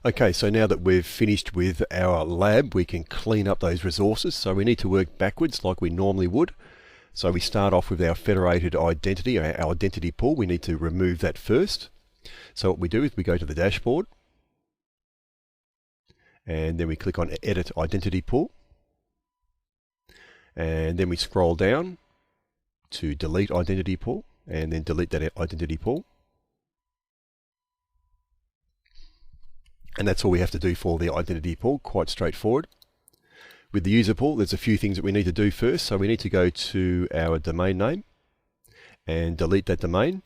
Okay, so now that we've finished with our lab, we can clean up those resources. So we need to work backwards like we normally would. So we start off with our federated identity, our identity pool. We need to remove that first. So what we do is we go to the dashboard, and then we click on Edit Identity Pool. And then we scroll down to Delete Identity Pool, and then delete that identity pool. And that's all we have to do for the identity pool, quite straightforward. With the user pool, there's a few things that we need to do first. So we need to go to our domain name and delete that domain,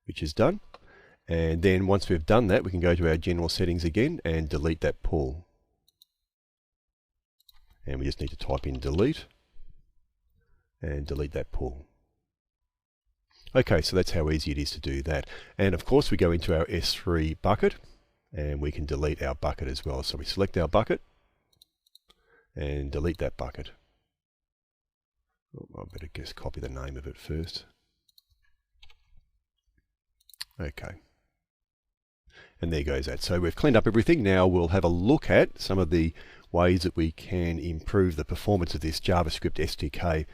which is done. And then once we've done that, we can go to our general settings again and delete that pool. And we just need to type in delete and delete that pool. Okay, so that's how easy it is to do that. And of course we go into our S3 bucket and we can delete our bucket as well. So we select our bucket and delete that bucket. I better just copy the name of it first. Okay. And there goes that. So we've cleaned up everything. Now we'll have a look at some of the ways that we can improve the performance of this JavaScript SDK.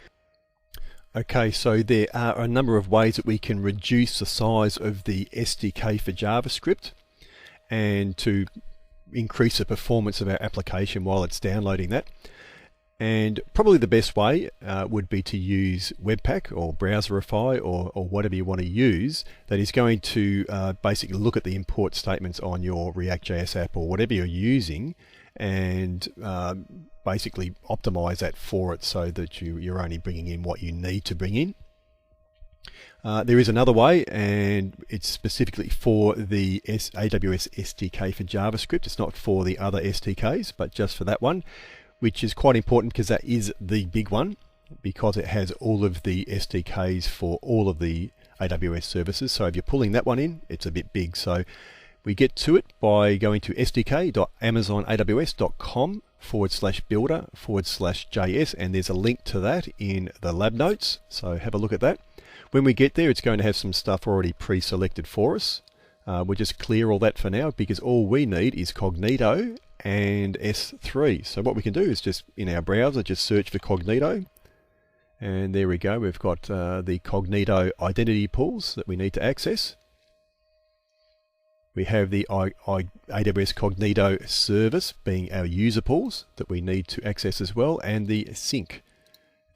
Okay, so there are a number of ways that we can reduce the size of the SDK for JavaScript and to increase the performance of our application while it's downloading that. And probably the best way would be to use Webpack or Browserify or whatever you want to use that is going to basically look at the import statements on your React.js app or whatever you're using and basically optimize that for it so that you're only bringing in what you need to bring in. There is another way, and it's specifically for the AWS SDK for JavaScript. It's not for the other SDKs, but just for that one, which is quite important because that is the big one, because it has all of the SDKs for all of the AWS services. So if you're pulling that one in, it's a bit big. So we get to it by going to sdk.amazonaws.com/builder/JS, and there's a link to that in the lab notes. So have a look at that. When we get there, it's going to have some stuff already pre-selected for us. We'll just clear all that for now because all we need is Cognito and S3. So what we can do is just in our browser, just search for Cognito. And there we go. We've got the Cognito identity pools that we need to access. We have the AWS Cognito service being our user pools that we need to access as well, and the sync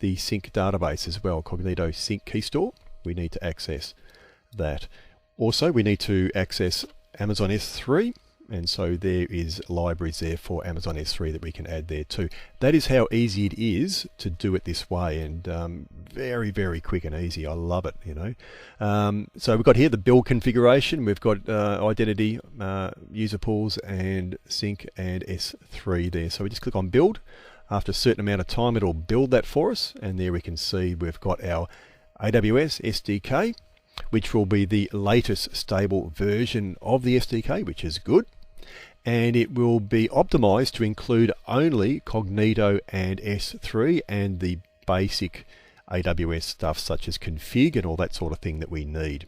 database as well, Cognito sync key store. We need to access that. Also, we need to access Amazon S3, and so there is libraries there for Amazon S3 that we can add there too. That is how easy it is to do it this way, and very, very quick and easy. I love it, you know. So we've got here the build configuration. We've got identity, user pools, and sync and S3 there. So we just click on build. After a certain amount of time, it'll build that for us, and there we can see we've got our AWS SDK, which will be the latest stable version of the SDK, which is good. And it will be optimized to include only Cognito and S3 and the basic AWS stuff such as config and all that sort of thing that we need.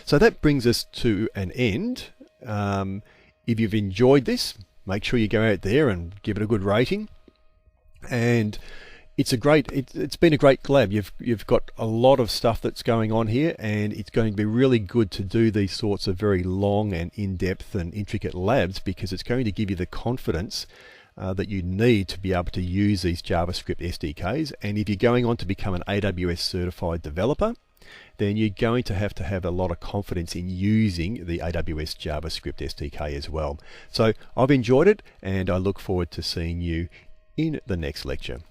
So that brings us to an end. If you've enjoyed this, make sure you go out there and give it a good rating. And it's been a great lab. You've got a lot of stuff that's going on here, and it's going to be really good to do these sorts of very long and in-depth and intricate labs because it's going to give you the confidence that you need to be able to use these JavaScript SDKs. And if you're going on to become an AWS certified developer, then you're going to have a lot of confidence in using the AWS JavaScript SDK as well. So I've enjoyed it, and I look forward to seeing you in the next lecture.